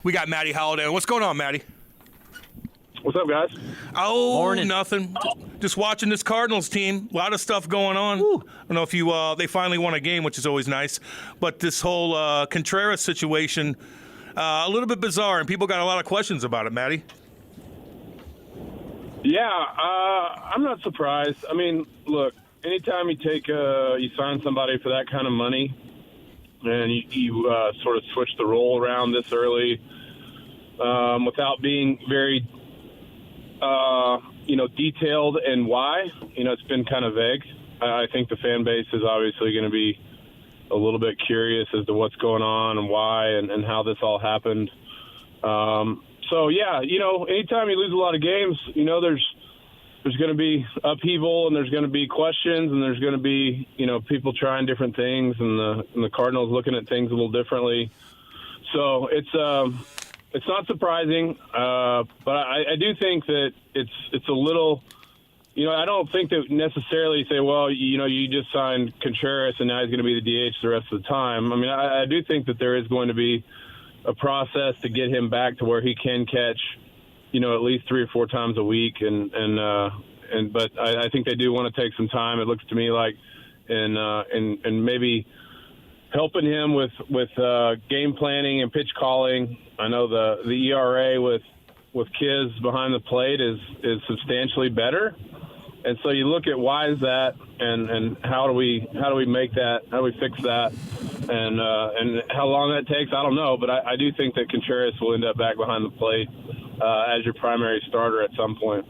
We got Matty Holliday. What's going on, Matty? What's up, guys? Oh, Morning. Nothing. Just watching this Cardinals team. A lot of stuff going on. Woo. I don't know if you they finally won a game, which is always nice. But this whole Contreras situation, a little bit bizarre, and people got a lot of questions about it, Matty. Yeah, I'm not surprised. I mean, look, anytime you sign somebody for that kind of money, and you sort of switch the role around this early, without being very, detailed and why, it's been kind of vague. I think the fan base is obviously going to be a little bit curious as to what's going on and why and how this all happened. So, yeah, anytime you lose a lot of games, there's going to be upheaval and there's going to be questions and there's going to be, people trying different things and the Cardinals looking at things a little differently. So it's not surprising, but I do think that it's a little, I don't think that necessarily say, well, you just signed Contreras and now he's going to be the DH the rest of the time. I mean, I do think that there is going to be a process to get him back to where he can catch, at least 3 or 4 times a week. But I think they do want to take some time. It looks to me like, and maybe helping him with game planning and pitch calling. I know the ERA with Kiz behind the plate is substantially better. And so you look at why is that, and how do we make that? How do we fix that? And how long that takes, I don't know. But I do think that Contreras will end up back behind the plate as your primary starter at some point.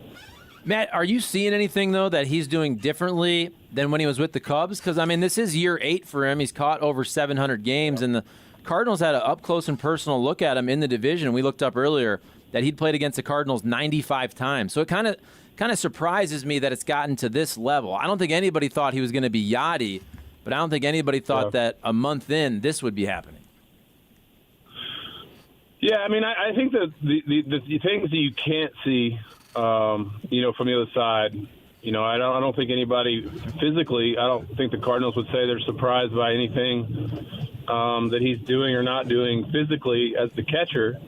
Matt, are you seeing anything, though, that he's doing differently than when he was with the Cubs? Because, this is year 8 for him. He's caught over 700 games, and the Cardinals had an up-close and personal look at him in the division. We looked up earlier that he'd played against the Cardinals 95 times. So it kind of surprises me that it's gotten to this level. I don't think anybody thought he was going to be Yadi, but I don't think anybody thought that a month in this would be happening. Yeah, I think that the things that you can't see, from the other side, I don't think anybody physically, I don't think the Cardinals would say they're surprised by anything that he's doing or not doing physically as the catcher.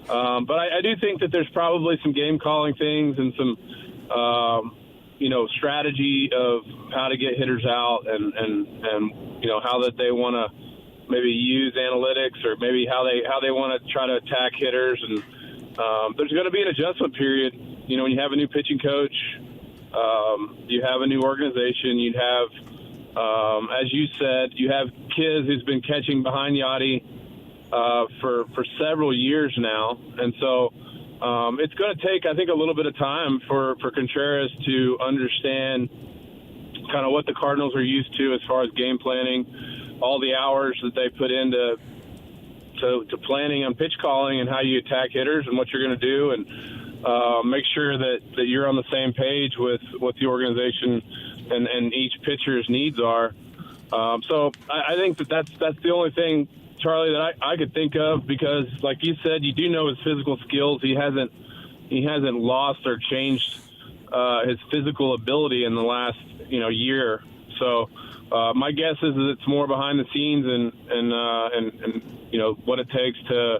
But I do think that there's probably some game calling things and some, strategy of how to get hitters out and how that they want to maybe use analytics or maybe how they want to try to attack hitters. And there's going to be an adjustment period. When you have a new pitching coach, you have a new organization, you'd have, as you said, you have Kiz who's been catching behind Yadi for several years now. And so it's going to take, I think, a little bit of time for Contreras to understand kind of what the Cardinals are used to as far as game planning, all the hours that they put into to planning on pitch calling and how you attack hitters and what you're going to do, and make sure that you're on the same page with what the organization and each pitcher's needs are. So I think that's the only thing, Charlie, that I could think of, because like you said, you do know his physical skills. He hasn't lost or changed his physical ability in the last year. So my guess is that it's more behind the scenes and what it takes to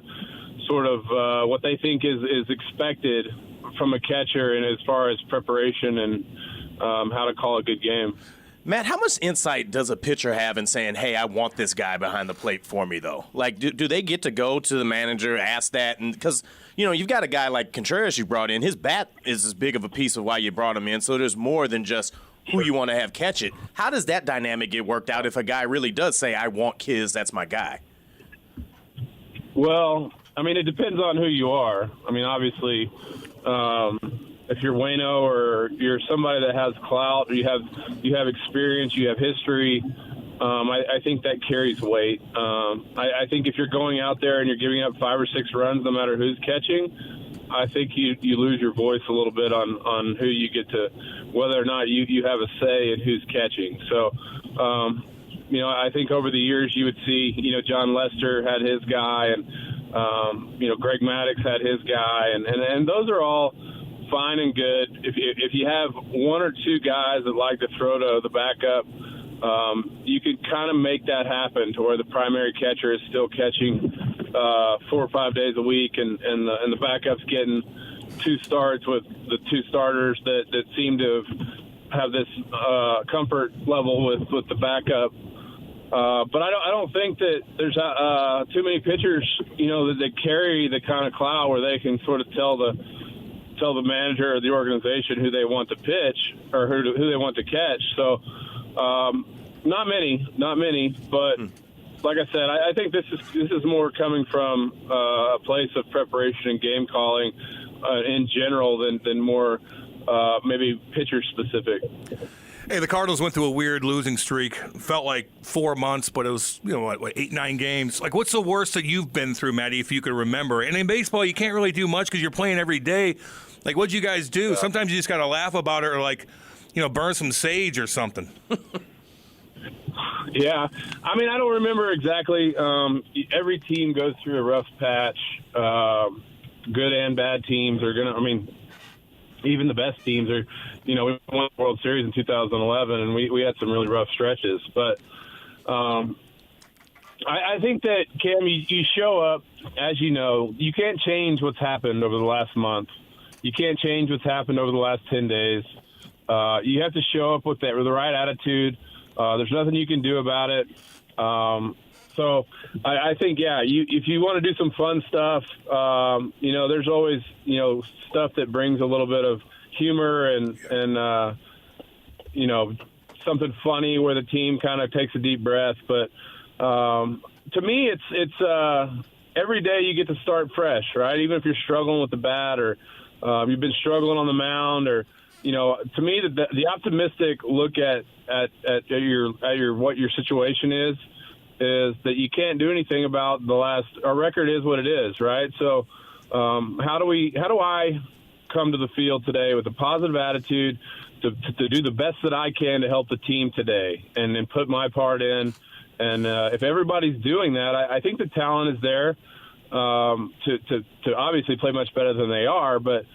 sort of what they think is expected from a catcher, and as far as preparation and how to call a good game. Matt, how much insight does a pitcher have in saying, hey, I want this guy behind the plate for me, though? Like, do they get to go to the manager, ask that? And because, you've got a guy like Contreras you brought in. His bat is as big of a piece of why you brought him in, so there's more than just who you want to have catch it. How does that dynamic get worked out if a guy really does say, I want Kiz, that's my guy? Well, it depends on who you are. Obviously, if you're Waino or you're somebody that has clout, or you have experience, you have history, I think that carries weight. I think if you're going out there and you're giving up 5 or 6 runs, no matter who's catching, I think you lose your voice a little bit on who you get to, whether or not you have a say in who's catching. So, I think over the years you would see, John Lester had his guy, and Greg Maddux had his guy, and those are all fine and good. If you have 1 or 2 guys that like to throw to the backup, you could kind of make that happen to where the primary catcher is still catching 4 or 5 days a week, and the backup's getting 2 starts with the 2 starters that seem to have this comfort level with the backup. But I don't think that there's too many pitchers, that carry the kind of clout where they can sort of tell the manager or the organization who they want to pitch or who they want to catch. So not many, but like I said, I think this is more coming from a place of preparation and game calling in general than more maybe pitcher specific. Hey, the Cardinals went through a weird losing streak. Felt like 4 months, but it was, 8, 9 games. Like, what's the worst that you've been through, Matty, if you could remember? And in baseball, you can't really do much because you're playing every day. Like, what'd you guys do? Yeah. Sometimes you just got to laugh about it or, burn some sage or something. Yeah. I mean, I don't remember exactly. Every team goes through a rough patch. Good and bad teams are going to, even the best teams are, we won the World Series in 2011, and we had some really rough stretches. But I think that, Cam, you show up, as you know, you can't change what's happened over the last month. You can't change what's happened over the last 10 days. You have to show up with the right attitude. There's nothing you can do about it. So I think, if you want to do some fun stuff, there's always, stuff that brings a little bit of humor and something funny where the team kind of takes a deep breath. But to me, it's every day you get to start fresh, right? Even if you're struggling with the bat or you've been struggling on the mound or, to me, the optimistic look at your what your situation is that you can't do anything about our record is what it is, right? So how do I come to the field today with a positive attitude to do the best that I can to help the team today and put my part in? And if everybody's doing that, I think the talent is there to obviously play much better than they are, but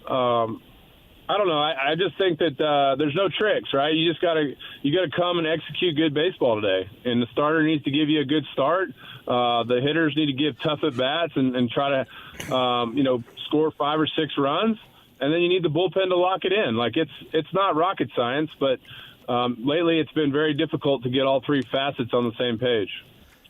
I don't know. I just think that there's no tricks, right? You got to come and execute good baseball today, and the starter needs to give you a good start. The hitters need to give tough at bats and try to score 5 or 6 runs, and then you need the bullpen to lock it in. Like it's not rocket science, but lately it's been very difficult to get all 3 facets on the same page.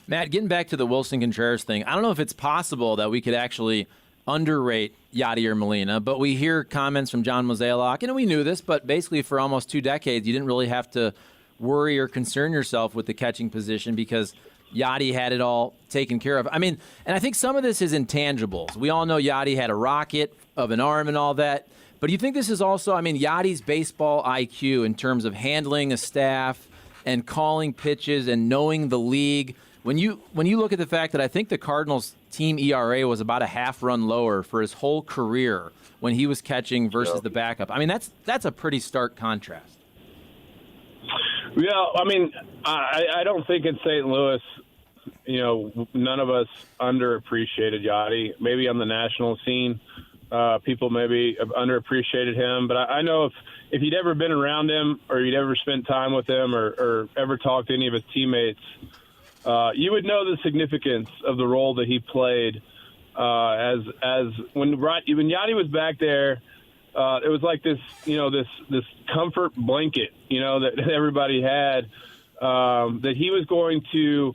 Matt, getting back to the Willson Contreras thing, I don't know if it's possible that we could actually underrate Yadi or Molina, but we hear comments from John Mozeliak, and we knew this, but basically for almost 2 decades, you didn't really have to worry or concern yourself with the catching position because Yadi had it all taken care of. And I think some of this is intangibles. We all know Yadi had a rocket of an arm and all that, but do you think this is also, Yadi's baseball IQ in terms of handling a staff and calling pitches and knowing the league? When you look at the fact that I think the Cardinals' team ERA was about a half run lower for his whole career when he was catching versus the backup, that's a pretty stark contrast. Yeah, I don't think in St. Louis, none of us underappreciated Yadi. Maybe on the national scene, people maybe have underappreciated him. But I know if you'd ever been around him or you'd ever spent time with him or ever talked to any of his teammates, you would know the significance of the role that he played as when Yadi was back there. It was like this comfort blanket, that everybody had, that he was going to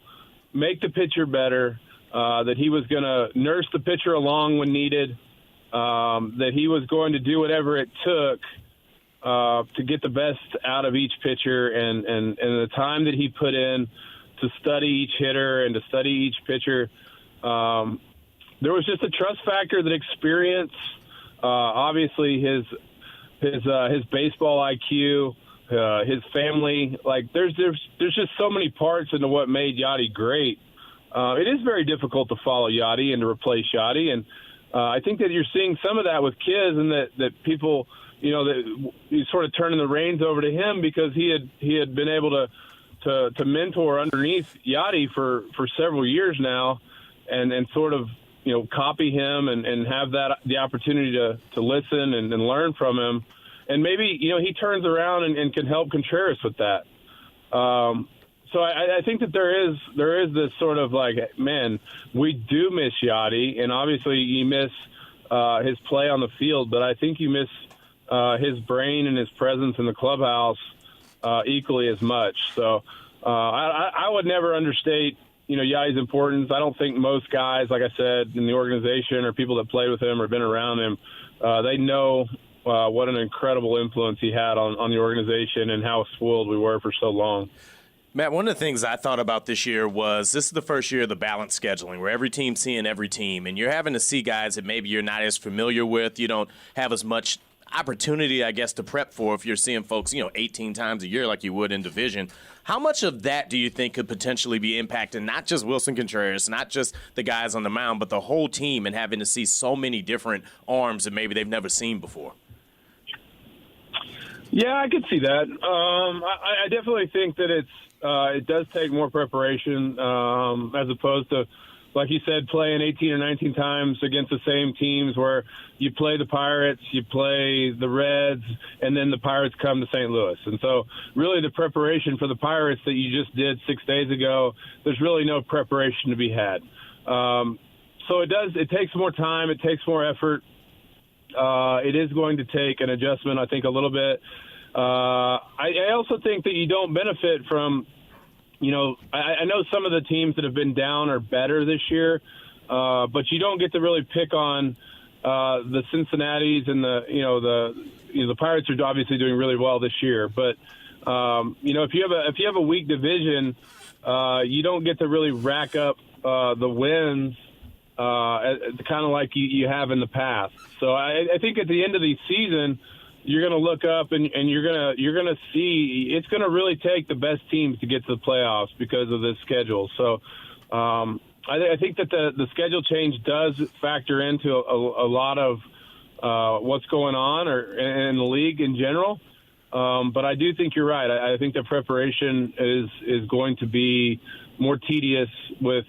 make the pitcher better, that he was going to nurse the pitcher along when needed, that he was going to do whatever it took to get the best out of each pitcher, and the time that he put in to study each hitter and to study each pitcher. There was just a trust factor, that experience, obviously his baseball IQ, his family. Like there's just so many parts into what made Yadi great. It is very difficult to follow Yadi and to replace Yadi, and I think that you're seeing some of that with kids, and that people, that he's sort of turning the reins over to him because he had been able to mentor underneath Yadi for several years now, and sort of copy him and have the opportunity to listen and learn from him, and maybe he turns around and can help Contreras with that. So So I think that there is this sort of like, man, we do miss Yadi, and obviously you miss his play on the field, but I think you miss his brain and his presence in the clubhouse equally as much. So I would never understate, Yadi's importance. I don't think most guys, like I said, in the organization or people that played with him or been around him, they know what an incredible influence he had on the organization and how spoiled we were for so long. Matt, one of the things I thought about this year was this is the first year of the balanced scheduling where every team's seeing every team, and you're having to see guys that maybe you're not as familiar with. You don't have as much opportunity, I guess, to prep for if you're seeing folks, 18 times a year like you would in division. How much of that do you think could potentially be impacting not just Willson Contreras, not just the guys on the mound, but the whole team and having to see so many different arms that maybe they've never seen before? Yeah, I could see that. I definitely think that it does take more preparation as opposed to, like you said, playing 18 or 19 times against the same teams where you play the Pirates, you play the Reds, and then the Pirates come to St. Louis. And so really the preparation for the Pirates that you just did 6 days ago, there's really no preparation to be had. So it takes more time, it takes more effort. It is going to take an adjustment, I think, a little bit. I also think that you don't benefit from, I know some of the teams that have been down are better this year, but you don't get to really pick on the Cincinnatis and the Pirates are obviously doing really well this year. But if you have a weak division, you don't get to really rack up the wins. Kind of like you have in the past. So I think at the end of the season, you're going to look up and you're going to see it's going to really take the best teams to get to the playoffs because of this schedule. So I think that the schedule change does factor into a lot of what's going on in the league in general. But I do think you're right. I think the preparation is going to be more tedious with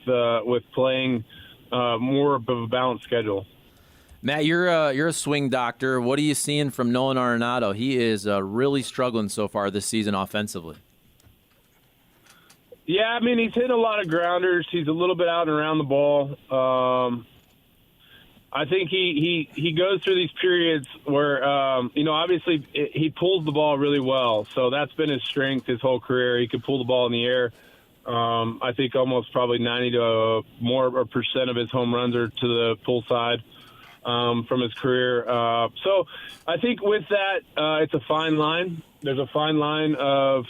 playing more of a balanced schedule. Matt, you're a swing doctor. What are you seeing from Nolan Arenado? He is really struggling so far this season offensively. Yeah, I mean, he's hit a lot of grounders. He's a little bit out and around the ball. I think he goes through these periods where, obviously he pulls the ball really well. So that's been his strength his whole career. He can pull the ball in the air. I think almost probably 90 to more percent of his home runs are to the pull side from his career. So I think with that, it's a fine line. There's a fine line of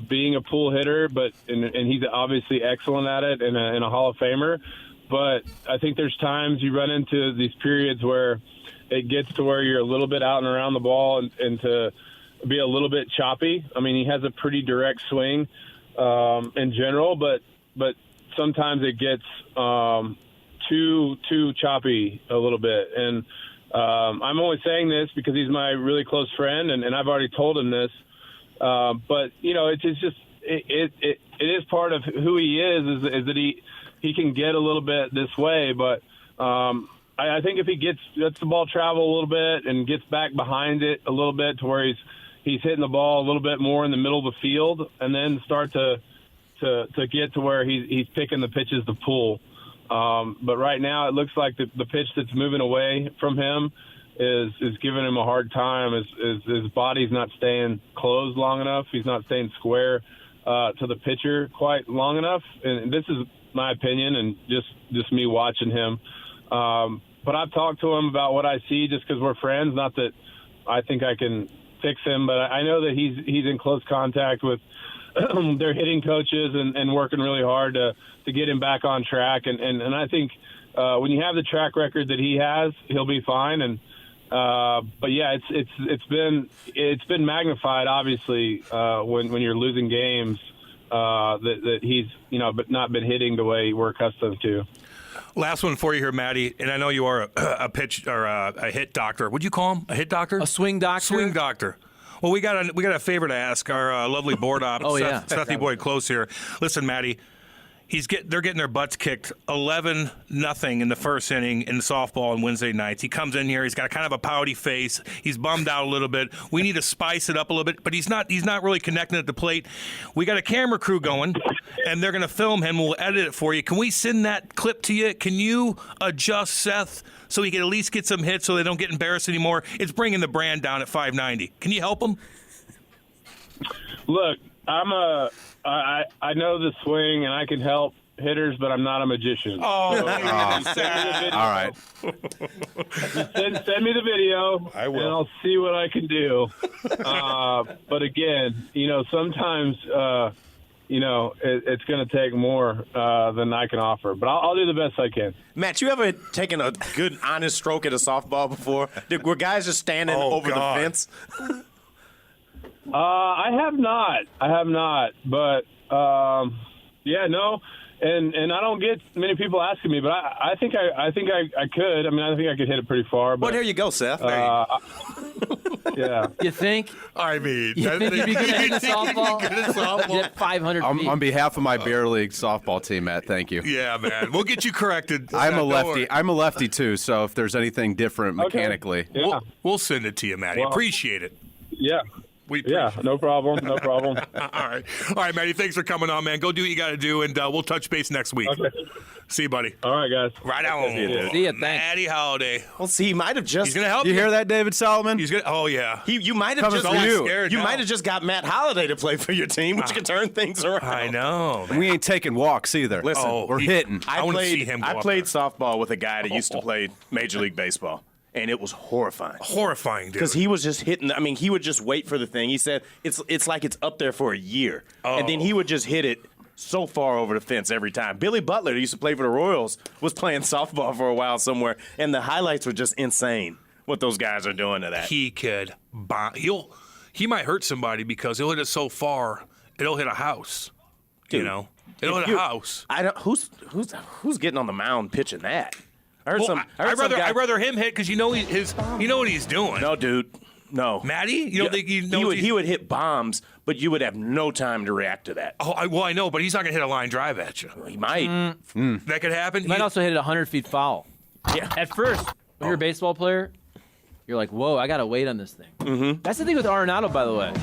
being a pull hitter, and he's obviously excellent at it and a Hall of Famer. But I think there's times you run into these periods where it gets to where you're a little bit out and around the ball and to be a little bit choppy. I mean, he has a pretty direct swing in general, but sometimes it gets too choppy a little bit. And I'm only saying this because he's my really close friend, and I've already told him this. But it's just it is part of who he is that he can get a little bit this way. But I think if he lets the ball travel a little bit and gets back behind it a little bit to where he's hitting the ball a little bit more in the middle of the field, and then start to get to where he's picking the pitches to pull. But right now it looks like the pitch that's moving away from him is giving him a hard time. His body's not staying closed long enough. He's not staying square to the pitcher quite long enough. And this is my opinion and just me watching him. But I've talked to him about what I see just because we're friends. Not that I think I can fix him, but I know that he's in close contact with their hitting coaches and working really hard to get him back on track. And I think when you have the track record that he has, he'll be fine. And but yeah, it's been magnified obviously when you're losing games that he's but not been hitting the way we're accustomed to. Last one for you here, Maddie, and I know you are a pitch or a hit doctor. Would you call him a hit doctor? A swing doctor. Swing doctor. Well, we got a favor to ask our lovely board op, Seth Boyd Close here. Listen, Maddie, They're getting their butts kicked 11-0 in the first inning in softball on Wednesday nights. He comes in here. He's got kind of a pouty face. He's bummed out a little bit. We need to spice it up a little bit, but he's not really connecting at the plate. We got a camera crew going, and they're going to film him. We'll edit it for you. Can we send that clip to you? Can you adjust Seth so he can at least get some hits so they don't get embarrassed anymore? It's bringing the brand down at 590. Can you help him? Look, I know the swing and I can help hitters, but I'm not a magician. Oh, all right. Send me the video. I will. And I'll see what I can do. But again, sometimes, it's going to take more than I can offer. But I'll do the best I can. Matt, you ever taken a good, honest stroke at a softball before? Were guys just standing over the fence? I have not. But no. And I don't get many people asking me, but I think I could. I mean, I think I could hit it pretty far. But Well, there you go, Seth. yeah. You think? I mean, You think you'd be good at hitting softball? Good at softball. Hit 500 feet. On behalf of my beer league softball team, Matt, thank you. Yeah, man. We'll get you corrected. I'm a Don't lefty. worry. I'm a lefty too. So if there's anything different mechanically, Yeah. We'll send it to you, Matty. Well- Appreciate it. Yeah. We Yeah. No problem. No problem. All right, Matty. Thanks for coming on, man. Go do what you got to do, and we'll touch base next week. Okay. See you, buddy. All right, guys. Right on. See ya, thanks. Matty Holliday. Well, see, he might have just. He's gonna help you you. hear that, David Solomon? He's gonna. Oh yeah. You might have Coming just. for you. Scared You now. might have just got Matt Holliday to play for your team, which could turn things around. I know. We ain't taking walks either. Listen, we're hitting. I wanna see him go I up played there. softball with a guy that used to play Major League Baseball, and it was horrifying. Horrifying, dude. Because he was just hitting. I mean, he would just wait for the thing. He said it's like it's up there for a year, and then he would just hit it so far over the fence every time. Billy Butler, who used to play for the Royals, was playing softball for a while somewhere, and the highlights were just insane. What those guys are doing to that. he could bomb. He might hurt somebody because he'll hit it so far it'll hit a house. Dude, it'll hit a house. I don't. Who's getting on the mound pitching that? I heard Well, some. I heard some guy, I'd rather him hit because you know what he's doing. No, dude. No. Matty, you don't think he would hit bombs, but you would have no time to react to that. Oh, I know, but he's not gonna hit a line drive at you. He might. That could happen. You might also hit it 100 feet foul. Yeah. At first, when you're a baseball player, you're like, whoa, I got to wait on this thing. Mm-hmm. That's the thing with Arenado, by the way.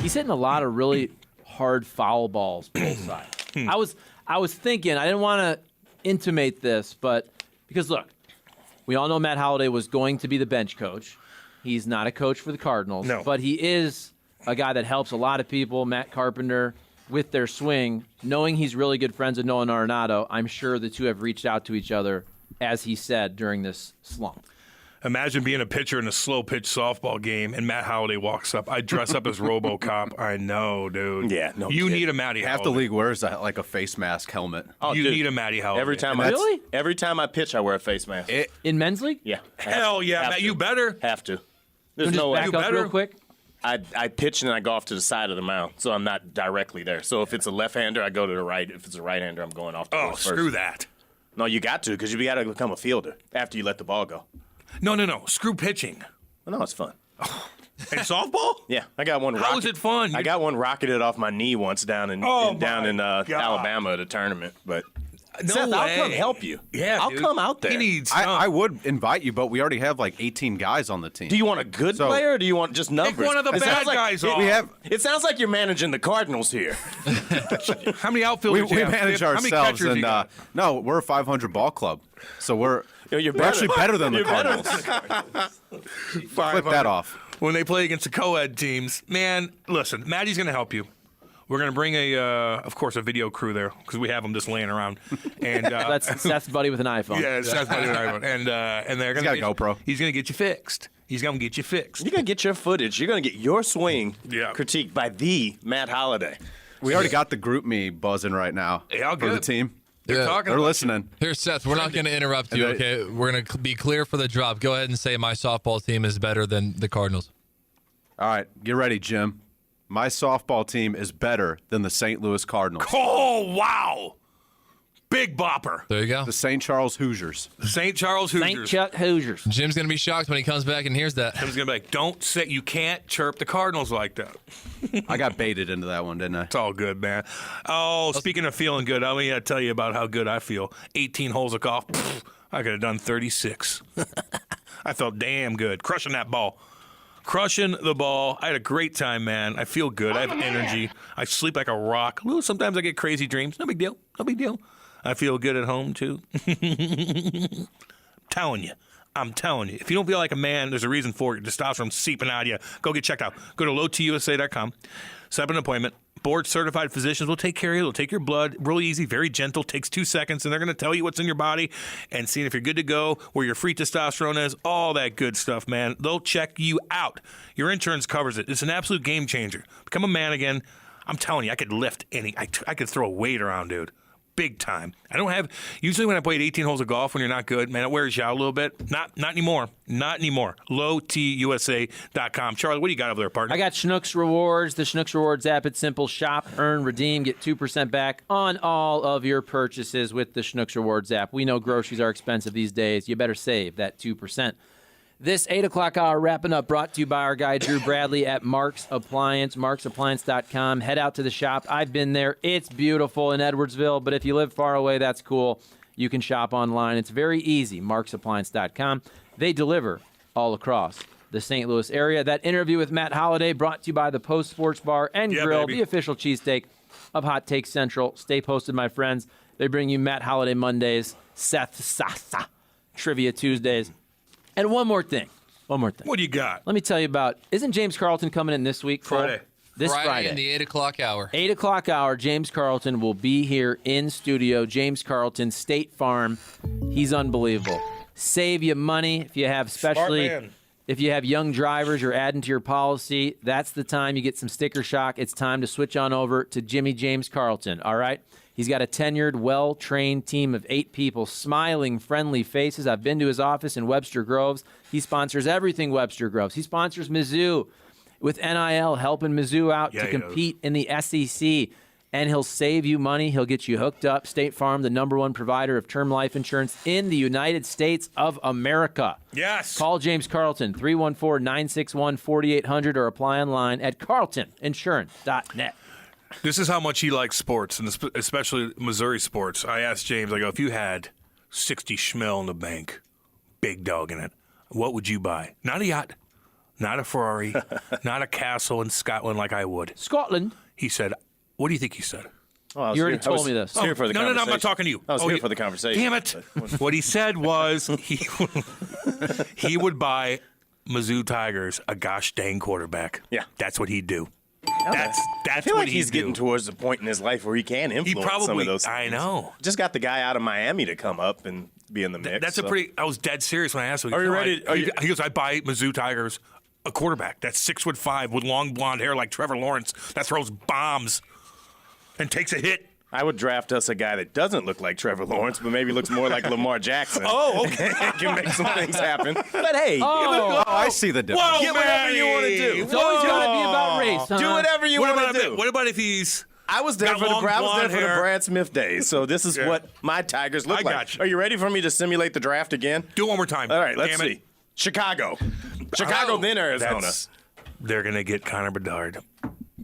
He's hitting a lot of really hard foul balls both sides. I was thinking, I didn't want to intimate this, but because, look, we all know Matt Holliday was going to be the bench coach. He's not a coach for the Cardinals, No. but he is a guy that helps a lot of people, Matt Carpenter, with their swing. Knowing he's really good friends with Nolan Arenado, I'm sure the two have reached out to each other, as he said, during this slump. Imagine being a pitcher in a slow pitch softball game and Matt Holliday walks up. I'd dress up as RoboCop. I know, dude. Yeah, no You kidding. need a Matty Half Holliday. the league wears like a face mask helmet. Oh, You dude. need a Matty Holliday. Every time Really? every time I pitch, I wear a face mask. In men's league? Yeah. Hell yeah, Have Matt. to. You better. Have to. There's Just no way. back up better. real quick. I pitch and I go off to the side of the mound, so I'm not directly there. So if it's a left-hander, I go to the right. If it's a right-hander, I'm going off to Oh, first. screw that. No, you got to, because you got to become a fielder after you let the ball go. No. Screw pitching. Well, no, it's fun. In softball? Yeah, I got one. How is it fun? I got one rocketed off my knee once down in Oh, down my in God. Alabama at a tournament. But No Seth, I'll come way. help you. Yeah, I'll dude. come out there. He needs I would invite you, but we already have like 18 guys on the team. Do you want a good So- player, or do you want just numbers? one of the It bad sounds like- guys it- off. we have It sounds like you're managing the Cardinals here. How many we, outfielders do we you have? manage How many ourselves, catchers you and got? no, we're a 500 ball club, so we're You're actually better than the You're better. Cardinals. Flip that off. When they play against the co-ed teams, man, listen, Matty's going to help you. We're going to bring of course, a video crew there because we have them just laying around. And That's Seth's buddy with an iPhone. yeah, that's what and they're going got a to GoPro. He's going to get you fixed. He's going to get you fixed. You're gonna get your footage. You're gonna get your swing Yeah. critiqued by the Matt Holliday. We already got the group me buzzing right now Yeah, for the good. team. They're Yeah. talking. They're about listening. Here, Seth, we're not going to interrupt you, And they- okay? We're going to be clear for the drop. Go ahead and say my softball team is better than the Cardinals. All right, get ready, Jim. My softball team is better than the St. Louis Cardinals. Oh wow! Big bopper. There you go. The St. Charles Hoosiers. St. Charles St. Hoosiers. Chuck Hoosiers. Jim's going to be shocked when he comes back and hears that. Tim's going to be like, don't say, you can't chirp the Cardinals like that. I got baited into that one, didn't I? It's all good, man. Oh, speaking of feeling good, I'm going to tell you about how good I feel. 18 holes of golf. Pfft, I could have done 36. I felt damn good. Crushing that ball. Crushing the ball. I had a great time, man. I feel good. I have energy. I sleep like a rock. Ooh, sometimes I get crazy dreams. No big deal. No big deal. I feel good at home, too. I'm telling you. If you don't feel like a man, there's a reason for it. Testosterone's seeping out of you. Go get checked out. Go to lowtusa.com. Set up an appointment. Board-certified physicians will take care of you. They'll take your blood. Really easy, very gentle. Takes 2 seconds, and they're going to tell you what's in your body and seeing if you're good to go, where your free testosterone is, all that good stuff, man. They'll check you out. Your insurance covers it. It's an absolute game changer. Become a man again. I'm telling you, I could lift I could throw a weight around, dude. Big time. I don't have usually when I played 18 holes of golf when you're not good, man, it wears you out a little bit. Not anymore. Not anymore. LowTUSA.com. Charlie, what do you got over there, partner? I got Schnucks Rewards, the Schnucks Rewards app. It's simple. Shop, earn, redeem, get 2% back on all of your purchases with the Schnucks Rewards app. We know groceries are expensive these days. You better save that 2%. This 8 o'clock hour wrapping up brought to you by our guy Drew Bradley at Mark's Appliance, marksappliance.com. Head out to the shop. I've been there. It's beautiful in Edwardsville, but if you live far away, that's cool. You can shop online. It's very easy, marksappliance.com. They deliver all across the St. Louis area. That interview with Matt Holliday brought to you by the Post Sports Bar and Grill, baby. the official cheesesteak of Hot Take Central. Stay posted, my friends. They bring you Matt Holliday Mondays, Seth Sasa Trivia Tuesdays. And one more thing. What do you got? Let me tell you about, isn't James Carlton coming in this week? Cole? Friday. This Friday. in the 8 o'clock hour. 8 o'clock hour, James Carlton will be here in studio. James Carlton, State Farm. He's unbelievable. Save you money if you have, especially Smart man. if you have young drivers you're adding to your policy. That's the time you get some sticker shock. It's time to switch on over to Jimmy James Carlton, all right? He's got a tenured, well-trained team of 8 people, smiling, friendly faces. I've been to his office in Webster Groves. He sponsors everything Webster Groves. He sponsors Mizzou with NIL, helping Mizzou out to compete in the SEC. And he'll save you money. He'll get you hooked up. State Farm, the #1 provider of term life insurance in the United States of America. Yes. Call James Carlton, 314-961-4800, or apply online at carltoninsurance.net. This is how much he likes sports, and especially Missouri sports. I asked James, I go, if you had 60 schmil in the bank, big dog in it, what would you buy? Not a yacht, not a Ferrari, not a castle in Scotland like I would. Scotland? He said, what do you think he said? Well, You already told me this. Here for the No, conversation. I'm not talking to you. I was here for the conversation. Damn it. What he said was he would buy Mizzou Tigers a gosh dang quarterback. Yeah. That's what he'd do. That's I feel what like he's he'd do. getting towards the point in his life where he can influence some of those things. I know. Just got the guy out of Miami to come up and be in the mix. That's so. I was dead serious when I asked him. Are you ready? He goes, I buy Mizzou Tigers a quarterback that's 6'5" with long blonde hair like Trevor Lawrence that throws bombs and takes a hit. I would draft us a guy that doesn't look like Trevor Lawrence, but maybe looks more like Lamar Jackson. Oh, okay. Can make some things happen. But hey, Oh, I see the difference. Whoa, get whatever you want to do. It's always got to be about race. Do whatever you What want to do. what about if he's I was there got for the long blonde hair? Brad Smith days, so this is Yeah. what my Tigers look I like. got you. Are you ready for me to simulate the draft again? do it one more time? All right, let's Damn it. see. Chicago, then Arizona. They're going to get Connor Bedard.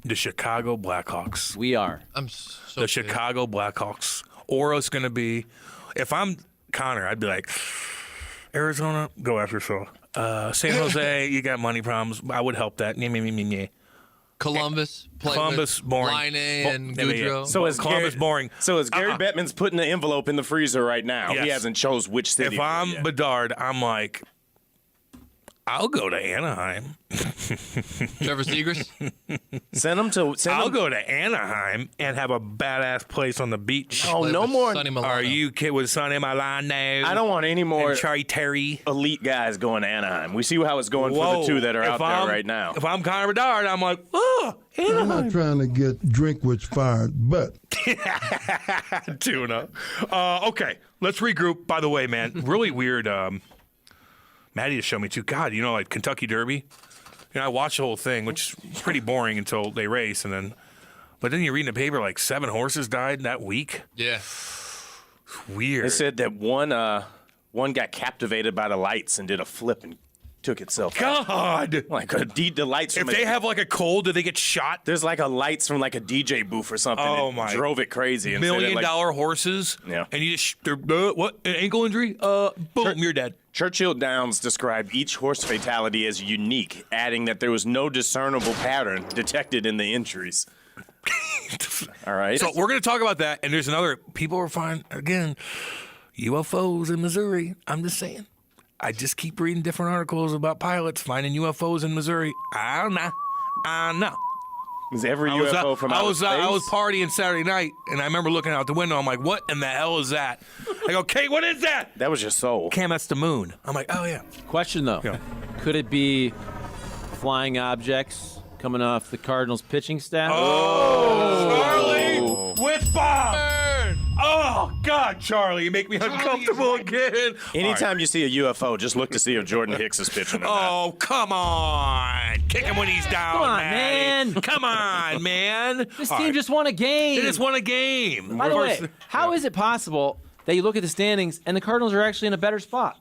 The Chicago Blackhawks. We are. I'm so The pissed. Chicago Blackhawks. Oro's going to be, if I'm Connor, I'd be like, Arizona, go after yourself. San Jose, you got money problems. I would help that. Columbus, play Columbus, with boring. Line and Yeah, yeah. Goudreau. So is Columbus boring. So is Gary Bettman's putting the envelope in the freezer right now? Yes. He hasn't chose which city. If I'm yet. Bedard, I'm like, I'll go to Anaheim. Trevor Zegras. I'll go to Anaheim and have a badass place on the beach. Oh, Play no with more. Sonny Milano. Are you kid with Sonny Milano? I don't want any more And Charlie Terry. elite guys going to Anaheim. We see how it's going for the two that are out there right now. If I'm Connor Bedard, I'm like, oh, I'm not trying to get Drinkwitz fired, but tuna. Okay, let's regroup. By the way, man, really weird. Maddie just showed me too. God, like Kentucky Derby. I watched the whole thing, which is pretty boring until they race, but then you read in the paper like 7 horses died that week. Yeah. Weird. They said that one got captivated by the lights and did a flip and took itself out. God. Like the lights. If they have like a cold, do they get shot? There's like a lights from like a DJ booth or something. Oh, that my. drove it crazy. And $1 said million it, like, horses. Yeah. And you just, what? An ankle injury? Boom, you're dead. Churchill Downs described each horse fatality as unique, adding that there was no discernible pattern detected in the injuries. All right. So we're going to talk about that. And there's another, people are finding, again, UFOs in Missouri. I'm just saying. I just keep reading different articles about pilots finding UFOs in Missouri. I don't know. Is every UFO from outer space? I was partying Saturday night, and I remember looking out the window. I'm like, what in the hell is that? I go, Kate, what is that? That was your soul. Cam, that's the moon. I'm like, oh, yeah. Question, though. Yeah. Could it be flying objects coming off the Cardinals pitching staff? Charlie with Bob. Oh, God, Charlie, you make me uncomfortable again. Anytime you see a UFO, just look to see if Jordan Hicks is pitching or not. Oh, come on. Kick him when he's down, Come on, Matty. man. Come on, man. This team just won a game. They just won a game. By the way, how is it possible that you look at the standings and the Cardinals are actually in a better spot?